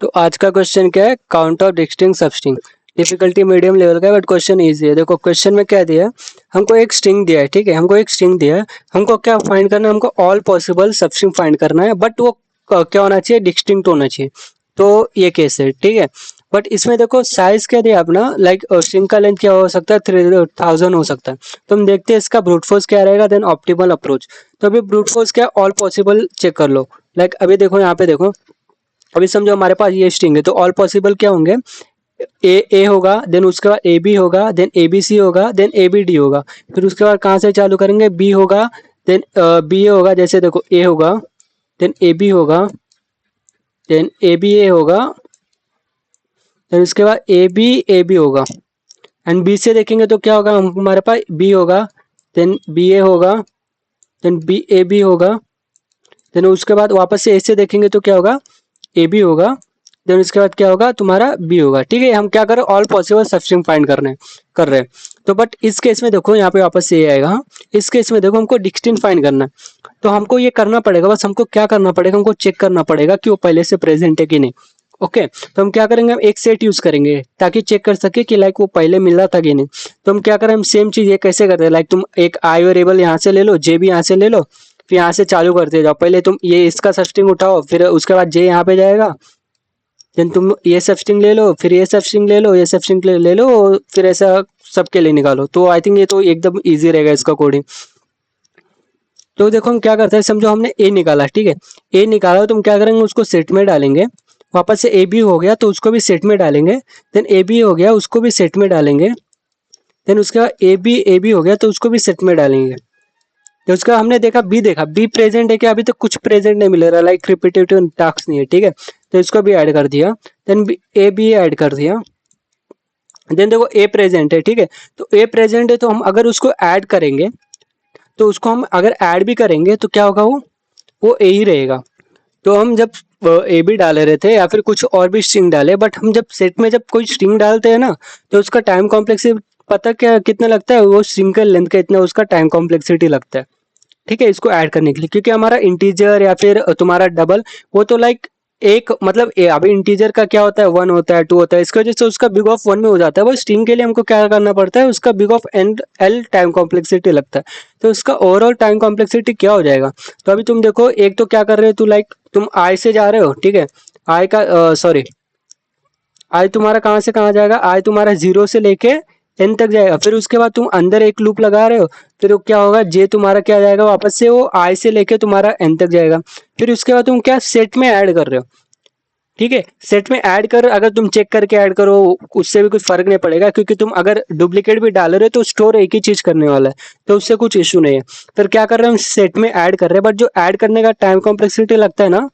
तो आज का क्वेश्चन क्या है, count of distinct substring. Difficulty medium level का है बट क्वेश्चन इजी है। देखो क्वेश्चन में क्या दिया है, हमको एक स्ट्रिंग दिया है, ठीक है, हमको एक स्ट्रिंग दिया है, हमको क्या फाइंड करना है, हमको ऑल पॉसिबल सबस्ट्रिंग फाइंड करना है, बट वो क्या होना चाहिए, डिस्टिंक्ट होना चाहिए। तो ये केस है, ठीक है। बट इसमें देखो साइज क्या दिया अपना, लाइक स्ट्रिंग का लेंथ क्या हो सकता है, 3000 हो सकता है। तो हम देखते हैं इसका ब्रूट फोर्स क्या रहेगा, देन ऑप्टिमल अप्रोच। तो अभी ब्रूट फोर्स क्या, ऑल पॉसिबल चेक कर लो। लाइक अभी देखो यहाँ पे देखो, अभी समझो हमारे पास ये स्ट्रिंग है, तो ऑल पॉसिबल क्या होंगे, ए होगा, देन उसके बाद ए बी होगा, देन ए बी सी होगा, देन ए बी डी होगा। फिर उसके बाद कहाँ से चालू करेंगे, बी होगा, देन बी ए होगा, जैसे देखो ए होगा, देन ए बी होगा, देन ए बी ए होगा, देन उसके बाद ए बी होगा। एंड बी से देखेंगे तो क्या होगा, हमारे पास बी होगा, देन बी ए होगा, देन बी ए बी होगा, देन उसके बाद वापस से ए से देखेंगे तो क्या होगा, ए बी होगा, देन उसके बाद क्या होगा तुम्हारा बी होगा। ठीक है, हम क्या कर रहे हैं, ऑल पॉसिबल सबस्ट्रिंग फाइंड कर रहे हैं। तो बट इस केस में देखो यहाँ पे वापस से ये आएगा, हाँ? इस केस में देखो हमको डिस्टिंक्ट फाइंड करना है, तो हमको ये करना पड़ेगा, बस हमको क्या करना पड़ेगा, हमको चेक करना पड़ेगा कि वो पहले से प्रेजेंट है कि नहीं। ओके, तो हम क्या करेंगे, हम एक सेट यूज करेंगे ताकि चेक कर सके कि लाइक वो पहले मिला था कि नहीं। तो हम क्या करें, हम सेम चीज ये कैसे करते हैं, लाइक तुम एक आई वेरिएबल यहाँ से ले लो, जे भी यहाँ से ले लो, फिर यहाँ से चालू करते जाओ। पहले तुम ये इसका सबस्ट्रिंग उठाओ, फिर उसके बाद जे यहाँ पे जाएगा, देन तुम ये सबस्ट्रिंग ले लो, फिर ये सबस्ट्रिंग ले लो, ये सबस्ट्रिंग ले लो, फिर ऐसा सबके लिए निकालो। तो आई थिंक ये तो एकदम इजी रहेगा इसका कोडिंग। तो देखो हम क्या करते हैं, समझो हमने ए निकाला, ठीक है, ए निकाला तो हम क्या करेंगे, उसको सेट में डालेंगे। वापस से ए बी हो गया तो उसको भी सेट में डालेंगे, देन ए बी हो गया उसको भी सेट में डालेंगे, देन उसके बाद ए बी हो गया तो उसको भी सेट में डालेंगे। तो उसका हमने देखा बी प्रेजेंट है क्या, अभी तो कुछ प्रेजेंट नहीं मिल रहा, लाइक रिपीटेटिव टास्क नहीं है, ठीक है। तो इसको भी ऐड कर दिया, देन ए बी ऐड कर दिया, देन देखो ए प्रेजेंट है, ठीक है। तो ए प्रेजेंट है तो हम अगर उसको ऐड करेंगे, तो उसको हम अगर ऐड भी करेंगे तो क्या होगा, वो ए ही रहेगा। तो हम जब ए बी डाले रहे थे या फिर कुछ और भी स्ट्रिंग डाले, बट हम जब सेट में जब कोई स्ट्रिंग डालते हैं ना, तो उसका टाइम कॉम्प्लेक्सिटी पता क्या कितना लगता है, वो स्ट्रिंग का लेंथ का इतना उसका टाइम कॉम्प्लेक्सिटी लगता है, ठीक है, इसको ऐड करने के लिए। क्योंकि हमारा इंटीजर या फिर तुम्हारा डबल, वो तो लाइक एक मतलब अभी इंटीजर का क्या होता है, 1 होता है, 2 होता है, इसकी वजह से उसका बिग ऑफ 1 में हो जाता है। वो स्ट्रिंग के लिए हमको क्या करना पड़ता है, उसका big of and L time complexity लगता है। तो उसका ओवरऑल टाइम कॉम्प्लेक्सिटी क्या हो जाएगा। तो अभी तुम देखो, एक तो क्या कर रहे हो, तू लाइक तुम आई से जा रहे हो, ठीक है, आई का सॉरी आई तुम्हारा कहाँ से कहाँ जाएगा, आई तुम्हारा 0 से लेके एन तक जाएगा। फिर उसके बाद तुम अंदर एक लूप लगा रहे हो, फिर वो क्या होगा, जे तुम्हारा क्या जाएगा, वापस से वो आई से लेके तुम्हारा एन तक जाएगा। फिर उसके बाद तुम क्या सेट में ऐड कर रहे हो, ठीक है, सेट में ऐड कर, अगर तुम चेक करके ऐड करो उससे भी कुछ फर्क नहीं पड़ेगा, क्योंकि तुम अगर डुप्लीकेट भी डाल रहे हो तो स्टोर एक ही चीज करने वाला है, तो उससे कुछ इशू नहीं है। फिर क्या कर रहे हैं, हम सेट में ऐड कर रहे हैं, बट जो ऐड करने का टाइम कॉम्प्लेक्सिटी लगता है ना,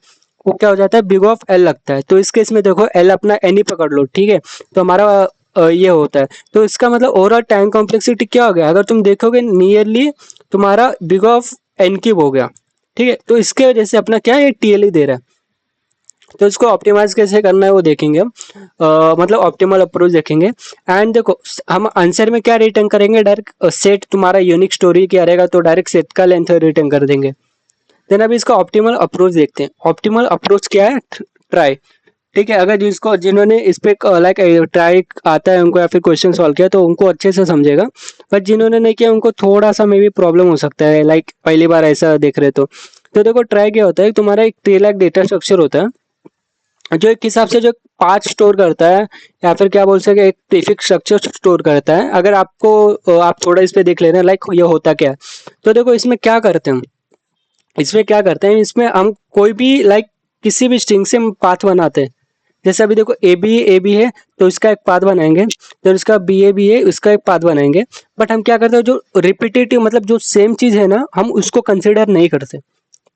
वो क्या हो जाता है, बिग ऑफ एल लगता है। तो इस केस में देखो एल अपना एन ही पकड़ लो, ठीक है, तो हमारा ये होता है। तो इसका मतलब ओवरऑल टाइम कॉम्प्लेक्सिटी क्या हो गया, अगर तुम देखोगे नियरली तुम्हारा बिग ऑफ एन क्यूब हो गया, ठीक है। तो इसके वजह से अपना क्या है, टीएल ही दे रहा है। तो इसको ऑप्टिमाइज कैसे करना है वो देखेंगे हम, मतलब ऑप्टिमल अप्रोच देखेंगे। एंड देखो हम आंसर में क्या रिटर्न करेंगे, डायरेक्ट सेट तुम्हारा यूनिक स्टोरी क्या रहेगा, तो डायरेक्ट सेट का लेंथ रिटर्न कर देंगे। देन अभी इसका ऑप्टिमल अप्रोच देखते हैं। ऑप्टिमल अप्रोच क्या है, ट्राई, ठीक है। अगर जिसको जिन्होंने इस पे लाइक ट्राई आता है उनको, या फिर क्वेश्चन सॉल्व किया, तो उनको अच्छे से समझेगा। बट जिन्होंने नहीं किया उनको थोड़ा सा मे भी प्रॉब्लम हो सकता है, लाइक पहली बार ऐसा देख रहे तो देखो ट्राई क्या होता है, तुम्हारा एक ट्री लाइक डेटा स्ट्रक्चर होता है, जो एक हिसाब से जो पाथ स्टोर करता है, या फिर क्या बोल सके, एक प्रीफिक्स स्ट्रक्चर स्टोर करता है। अगर आपको आप थोड़ा इस पे देख ले रहे हैं लाइक ये होता क्या है, तो देखो इसमें क्या करते हैं हम, इसमें क्या करते हैं, इसमें हम कोई भी लाइक किसी भी स्ट्रिंग से हम पाथ बनाते हैं। जैसे अभी देखो ए बी है तो इसका एक पाथ बनाएंगे, तो इसका बी है इसका एक पाथ बनाएंगे। बट हम क्या करते हैं, जो रिपीटेटिव मतलब जो सेम चीज है ना, हम उसको कंसिडर नहीं करते,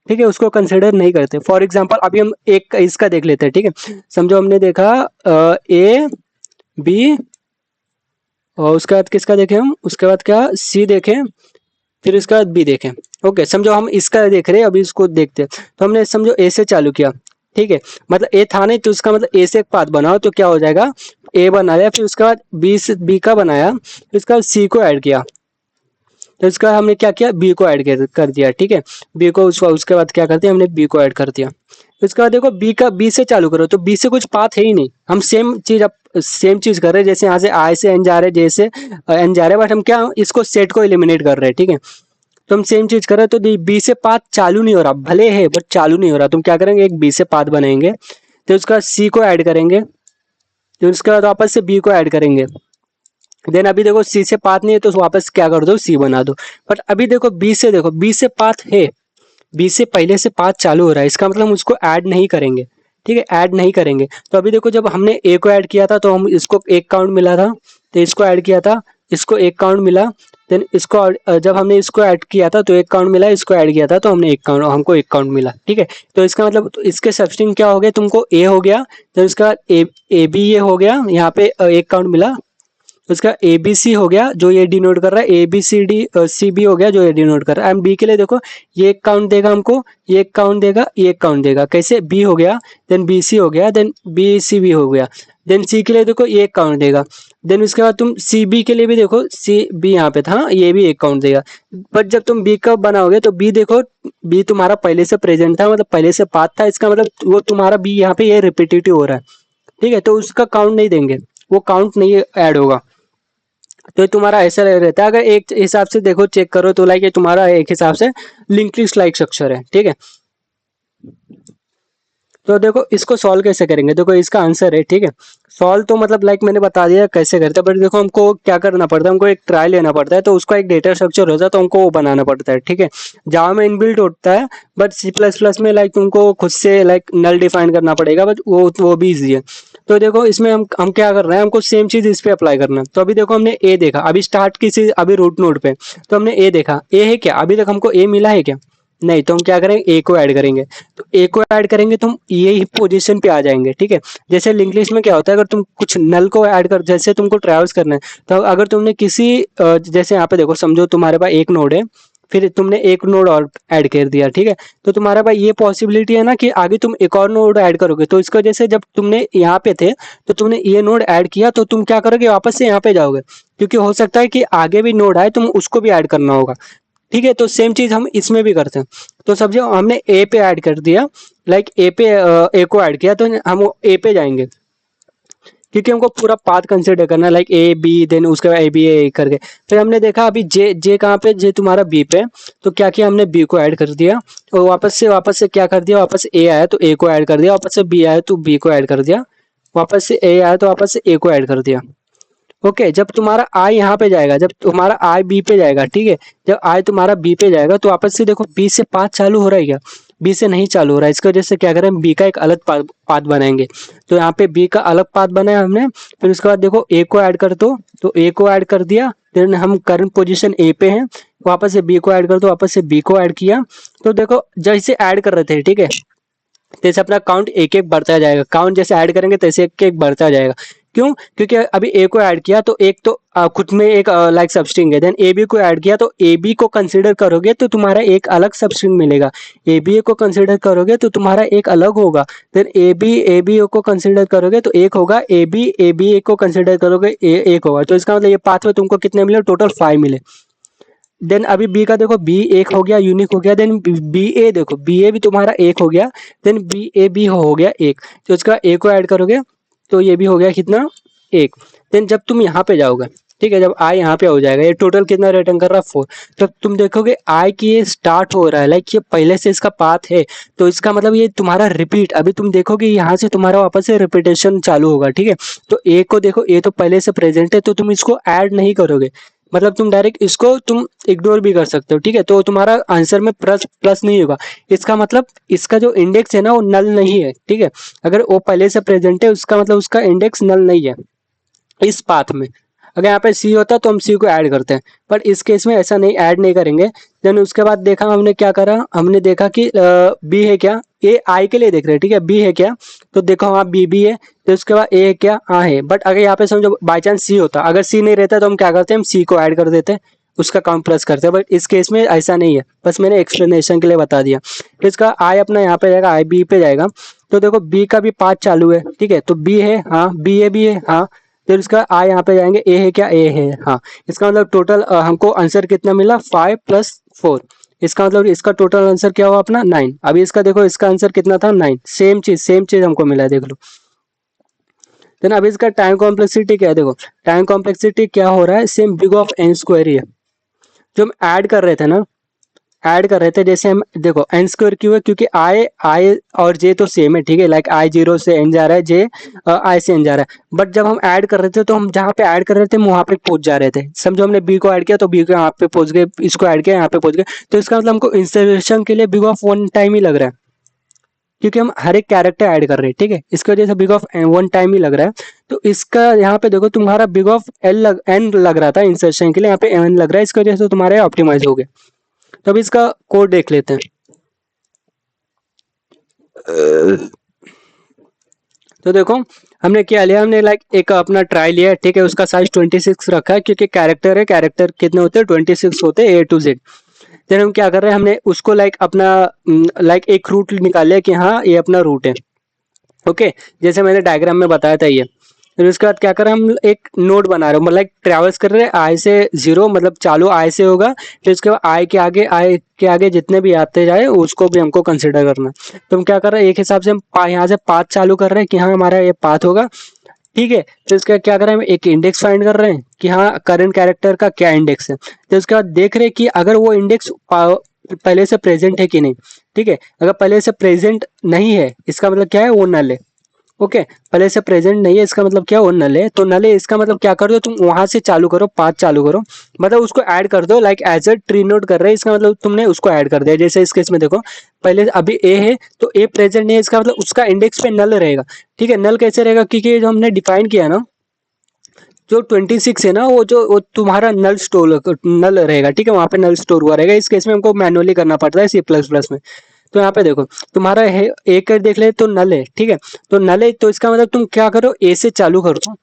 ठीक है, उसको कंसिडर नहीं करते। फॉर एग्जाम्पल अभी हम एक इसका देख लेते हैं, ठीक है। समझो हमने देखा ए बी, और उसके बाद किसका देखें हम, उसके बाद क्या सी देखें, फिर उसके बाद बी देखें। ओके, समझो हम इसका देख रहे हैं, अभी इसको देखते हैं। तो हमने समझो ए से चालू किया, ठीक है, मतलब ए था नहीं, तो उसका मतलब ए से एक पाथ बनाओ तो क्या हो जाएगा, ए बनाया, फिर उसके बाद बी का बनाया, फिर उसके बाद सी को ऐड किया, तो इसका हमने क्या किया, बी को ऐड कर दिया, ठीक है। बी को उसके बाद क्या करते हैं, हमने बी को ऐड कर दिया। इसके बाद देखो बी से चालू करो, तो बी से कुछ पाथ है ही नहीं। हम सेम चीज कर रहे हैं, जैसे यहाँ से आई से एन जा रहे हैं, जैसे एन जा रहे हैं, बट हम क्या इसको सेट को एलिमिनेट कर रहे हैं, ठीक है। तो हम सेम चीज कर रहे हैं, तो बी से पाथ चालू नहीं हो रहा, भले है बट चालू नहीं हो रहा। तुम क्या करेंगे, एक बी से पाथ बनाएंगे, तो उसका सी को ऐड करेंगे, तो उसके बाद वापस से बी को ऐड करेंगे। देन अभी देखो सी से पाथ नहीं है, तो वापस क्या कर दो, सी बना दो। बट अभी देखो बी से पाथ है, बी से पहले से पाथ चालू हो रहा है, इसका मतलब हम उसको ऐड नहीं करेंगे, ठीक है, ऐड नहीं करेंगे। तो अभी देखो जब हमने ए को ऐड किया था तो हम इसको एक काउंट मिला था, तो इसको ऐड किया था, इसको एक काउंट मिला। देन इसको जब हमने इसको ऐड किया था तो एक काउंट मिला, इसको ऐड किया था तो हमको एक काउंट मिला, ठीक है। तो इसका मतलब तो इसके सब्स्टिट्यूट क्या हो गया, तुमको ए हो गया, तो इसका बाद ए बी ये हो गया, यहाँ पे एक काउंट मिला। उसका ए बी सी हो गया जो ये डिनोट कर रहा है, A B C D C B हो गया जो ये डिनोट कर रहा है। एंड बी के लिए देखो ये एक काउंट देगा हमको, ये एक काउंट देगा, ये एक काउंट देगा। कैसे, बी हो गया, देन बी सी हो गया, देन बी सी बी हो गया। देन सी के लिए देखो ये एक काउंट देगा। देन उसके बाद तुम सी बी के लिए भी देखो, सी बी यहाँ पे था, ये भी एक काउंट देगा। बट जब तुम बी का बनाओगे तो बी देखो, बी तुम्हारा पहले से प्रेजेंट था, मतलब पहले से पाथ था, इसका मतलब वो तुम्हारा बी यहाँ पे ये रिपीटेटिव हो रहा है, ठीक है। तो उसका काउंट नहीं देंगे, वो काउंट नहीं ऐड होगा। तो तुम्हारा ऐसा रहता है, अगर एक हिसाब से देखो चेक करो तो लाइक ये तुम्हारा एक हिसाब से लिंक लिस्ट लाइक स्ट्रक्चर है, ठीक है। तो देखो इसको सॉल्व कैसे करेंगे, देखो इसका आंसर है, ठीक है। सॉल्व तो मतलब लाइक मैंने बता दिया कैसे करते हैं, बट देखो हमको क्या करना पड़ता है, हमको एक ट्रायल लेना पड़ता है, तो उसका एक डेटा स्ट्रक्चर होता है, तो हमको वो बनाना पड़ता है, ठीक है। जावा में इनबिल्ट होता है, बट सी प्लस प्लस में लाइक तुमको खुद से लाइक नल डिफाइन करना पड़ेगा, बट वो भी ईजी है। तो देखो इसमें हम क्या कर रहे हैं, हमको सेम चीज इस पे अप्लाई करना है। तो अभी देखो हमने ए देखा, अभी स्टार्ट किसी अभी रूट नोड पे, तो हमने ए देखा, ए है क्या, अभी तक हमको ए मिला है क्या, नहीं। तो हम क्या करेंगे, ए को ऐड करेंगे। तो ए को ऐड करेंगे तो हम यही पोजीशन पे आ जाएंगे, ठीक है। जैसे लिंक लिस्ट में क्या होता है, अगर तुम कुछ नल को ऐड कर, जैसे तुमको ट्रैवल्स करना है, तो अगर तुमने किसी जैसे यहाँ पे देखो, समझो तुम्हारे पास एक नोड है, फिर तुमने एक नोड और ऐड कर दिया, ठीक है। तो तुम्हारे पास ये पॉसिबिलिटी है ना कि आगे तुम एक और नोड ऐड करोगे, तो इसको जैसे जब तुमने यहाँ पे थे तो तुमने ये नोड ऐड किया, तो तुम क्या करोगे, वापस से यहाँ पे जाओगे, क्योंकि हो सकता है कि आगे भी नोड आए, तुम उसको भी ऐड करना होगा, ठीक है। तो सेम चीज हम इसमें भी करते हैं। तो समझो हमने ए पे ऐड कर दिया, लाइक ए पे ए को ऐड किया, तो हम ए पे जाएंगे, क्योंकि हमको पूरा पाथ कंसिडर करना है, लाइक ए बी, देन उसके बाद ए बी ए करके। फिर हमने देखा अभी जे कहाँ पे, जे तुम्हारा बी पे, तो क्या किया हमने, बी को ऐड कर दिया, और वापस से क्या कर दिया, वापस ए आया तो ए को ऐड कर दिया, वापस से बी आया तो बी को ऐड कर दिया, वापस से ए आया तो वापस से ए को ऐड कर दिया। ओके, जब तुम्हारा आई यहाँ पे जाएगा, जब तुम्हारा आई बी पे जाएगा, ठीक है, जब आई तुम्हारा बी पे जाएगा, तो वापस से देखो बी से पाथ चालू हो रहा है क्या, बी से नहीं चालू हो रहा है। इसकी वजह से क्या करें, बी का एक अलग पाथ बनाएंगे। तो यहाँ पे बी का अलग पाथ बनाया हमने। फिर उसके बाद देखो ए को ऐड कर दो, तो ए को ऐड कर दिया, देन हम करंट पोजीशन ए पे हैं, वापस से बी को ऐड कर दो, वापस से बी को ऐड किया। तो देखो जैसे ऐड कर रहे थे, ठीक है, जैसे अपना काउंट एक एक बढ़ता जाएगा, काउंट जैसे ऐड करेंगे तैसे एक एक बढ़ता जाएगा। क्यों, क्योंकि अभी ए को ऐड किया तो एक तो खुद में एक लाइक सबस्ट्रिंग है, देन ए बी को ऐड किया तो ए बी को कंसीडर करोगे तो तुम्हारा एक अलग सबस्ट्रिंग मिलेगा, ए बी को कंसीडर करोगे तो तुम्हारा एक अलग होगा, देन ए बी को कंसीडर करोगे तो एक होगा, ए बी को कंसीडर करोगे एक होगा। तो इसका मतलब ये पाथ में तुमको कितने मिले, टोटल 5 मिले। देन अभी बी का देखो, बी एक हो गया, यूनिक हो गया। देन बी ए देखो, बी ए भी तुम्हारा एक हो गया, देन बी ए बी हो गया एक। तो इसका ए को ऐड करोगे तो ये भी हो गया कितना, एक। देन जब तुम यहाँ पे जाओगे, ठीक है, जब आई यहाँ पे हो जाएगा, ये टोटल कितना रिटर्न कर रहा है, 4। जब तुम देखोगे आई की ये स्टार्ट हो रहा है, लाइक ये पहले से इसका पाथ है, तो इसका मतलब ये तुम्हारा रिपीट, अभी तुम देखोगे यहाँ से तुम्हारा वापस से रिपीटेशन चालू होगा, ठीक है। तो ए को देखो, ए तो पहले से प्रेजेंट है, तो तुम इसको ऐड नहीं करोगे, मतलब तुम डायरेक्ट इसको तुम इग्नोर भी कर सकते हो, ठीक है। तो तुम्हारा आंसर में प्लस प्लस नहीं होगा, इसका मतलब इसका जो इंडेक्स है ना वो नल नहीं है, ठीक है। अगर वो पहले से प्रेजेंट है उसका मतलब उसका इंडेक्स नल नहीं है इस पाथ में। अगर यहाँ पे सी होता तो हम सी को ऐड करते हैं, बट इस केस में ऐसा नहीं, ऐड नहीं करेंगे। देन उसके बाद देखा हमने क्या करा, हमने देखा कि बी है क्या, ए आई के लिए देख रहे हैं, ठीक है, बी है क्या, तो देखो हाँ बी है। तो उसके बाद ए है क्या, हाँ है। बट अगर यहाँ पे समझो बाई चांस सी होता, अगर सी नहीं रहता तो हम क्या करते हैं, हम सी को ऐड कर देते हैं, उसका काउंट प्लस करते हैं। बट इस केस में ऐसा नहीं है, बस मैंने एक्सप्लेनेशन के लिए बता दिया। तो इसका आई अपना यहाँ पे जाएगा, आई बी पे जाएगा। तो देखो बी का भी पाथ चालू है, ठीक है, तो बी है हाँ, बी ए भी है हाँ, फिर इसका आ यहाँ पे जाएंगे, ए है क्या, ए है, हाँ। इसका मतलब टोटल हमको आंसर कितना मिला, 5+4। इसका मतलब इसका टोटल आंसर क्या हुआ अपना 9। अभी इसका देखो, इसका आंसर कितना था 9, सेम चीज हमको मिला है, देख लो। देन अभी इसका टाइम कॉम्प्लेक्सिटी क्या है, देखो टाइम कॉम्प्लेक्सिटी क्या हो रहा है, same big of N square ही है। जो हम ऐड कर रहे थे ना, ऐड कर रहे थे, जैसे हम देखो एन स्क्वायर क्यों है, क्योंकि आई और जे तो सेम है, ठीक है, लाइक आई 0 से एन जा रहा है, जे आई से एन जा रहा है। बट जब हम ऐड कर रहे थे तो हम जहाँ पे ऐड कर रहे थे हम वहां पे पहुंच जा रहे थे। समझो हमने बी को ऐड किया तो बी को यहाँ पे पहुंच गए, इसको ऐड किया यहाँ पे पहुंच गए। तो इसका मतलब हमको इंस्टॉलेशन के लिए बिग ऑफ वन टाइम ही लग रहा है, क्योंकि हम हर एक कैरेक्टर ऐड कर रहे हैं, ठीक है। इसकी वजह से बिग ऑफ वन टाइम ही लग रहा है। तो इसका यहाँ पे देखो, तुम्हारा बिग ऑफ एन लग रहा था इंसर्शन के लिए, यहाँ पे एन लग रहा है, इसकी वजह से तुम्हारे ऑप्टिमाइज हो गए। तो अब इसका कोड देख लेते हैं। तो देखो हमने क्या लिया, हमने लाइक एक अपना ट्राई लिया, ठीक है, उसका साइज 26 रखा है, क्योंकि कैरेक्टर है, कैरेक्टर कितने होते हैं, 26 होते हैं, A to Z। फिर हम क्या कर रहे हैं, हमने उसको लाइक अपना लाइक एक रूट निकाल लिया कि हाँ ये अपना रूट है, ओके, जैसे मैंने डायग्राम में बताया था ये। फिर उसके बाद क्या करें, हम एक नोड बना रहे हो, मतलब ट्रेवल्स कर रहे हैं आई से 0, मतलब चालू आई से होगा। फिर उसके बाद आई के आगे जितने भी आते जाए उसको भी हमको कंसिडर करना है। तो हम क्या कर रहे हैं, एक हिसाब से हम यहाँ से पाथ चालू कर रहे हैं कि हाँ हमारा ये पाथ होगा, ठीक है। तो इसका क्या कर रहे हैं, हम एक इंडेक्स फाइंड कर रहे हैं कि हाँ करंट कैरेक्टर का क्या इंडेक्स है। तो उसके बाद देख रहे हैं कि अगर वो इंडेक्स पहले से प्रेजेंट है कि नहीं, ठीक है। अगर पहले से प्रेजेंट नहीं है, इसका मतलब क्या है, वो नल है, ओके। पहले से प्रेजेंट नहीं है, इसका मतलब क्या, वो नल है। तो नल है, इसका मतलब क्या कर दो तुम, वहां से चालू करो, पाथ चालू करो, मतलब उसको ऐड कर दो, like as a tree node कर रहे हैं, इसका मतलब तुमने उसको ऐड कर दिया। जैसे इस केस में देखो, पहले अभी ए है तो ए प्रेजेंट नहीं है, इसका मतलब उसका इंडेक्स पे नल रहेगा, ठीक है। नल कैसे रहेगा, क्योंकि जो हमने डिफाइन किया ना, जो 26 है ना, वो तुम्हारा नल रहेगा, ठीक है, वहां पे नल स्टोर हुआ रहेगा। इस केस में हमको मैनुअली करना पड़ता है C++ में। तो यहाँ पे देखो तुम्हारा है, एक देख ले तो नल है, ठीक है। तो नल है तो इसका मतलब तुम क्या करो, ए से चालू करो,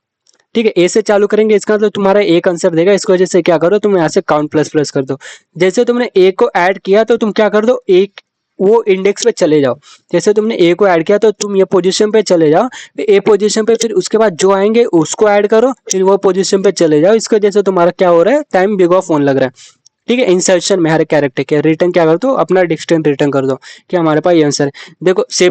ठीक है। ए से चालू करेंगे, इसका मतलब तुम्हारा एक आंसर देगा, इसकी वजह से क्या करो, तुम यहाँ से काउंट प्लस प्लस कर दो। जैसे तुमने ए को ऐड किया तो तुम क्या कर दो, एक वो इंडेक्स पे चले जाओ। जैसे तुमने ए को ऐड किया तो तुम ये पोजीशन पे चले जाओ, ए पोजीशन पे, फिर उसके बाद जो आएंगे उसको ऐड करो, फिर वो पोजीशन पे चले जाओ। इसकी वजह से तुम्हारा क्या हो रहा है, टाइम बिग ऑफ वन लग रहा है, ठीक है। इंसर्शन में हर कैरेक्टर के रिटर्न क्या कर दो, अपना डिस्टेंस रिटर्न कर दो कि हमारे पास ये आंसर है। देखो C++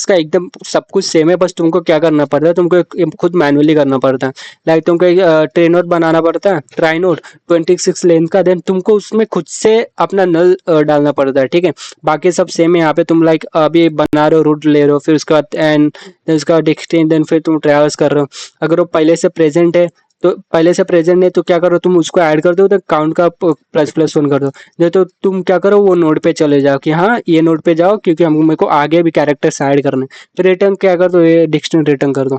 का एकदम सब कुछ सेम है, बस तुमको क्या करना पड़ता है, तुमको खुद मैनुअली करना पड़ता है। लाइक तुमको एक ट्रे नोट बनाना पड़ता है, ट्राई नोट 26 लेंथ का, देन तुमको उसमें खुद से अपना नल डालना पड़ता है, ठीक है। बाकी सब सेम है। यहाँ पे तुम लाइक अभी बना रहे हो, रूट ले रहे हो, फिर उसके बाद एंड, देन उसका डिस्टेंस, देन फिर तुम ट्रेवल्स कर रहे हो। अगर वो पहले से प्रेजेंट है, तो पहले से प्रेजेंट है तो क्या करो, तुम उसको ऐड कर दो, तो काउंट का ++1 कर दो। नहीं तो तुम क्या करो, वो नोड पे चले जाओ कि हाँ ये नोड पे जाओ, क्योंकि हम मेरे को आगे भी कैरेक्टर्स ऐड करने। फिर रिटर्न क्या कर दो, ये डिक्शनरी रिटर्न कर दो।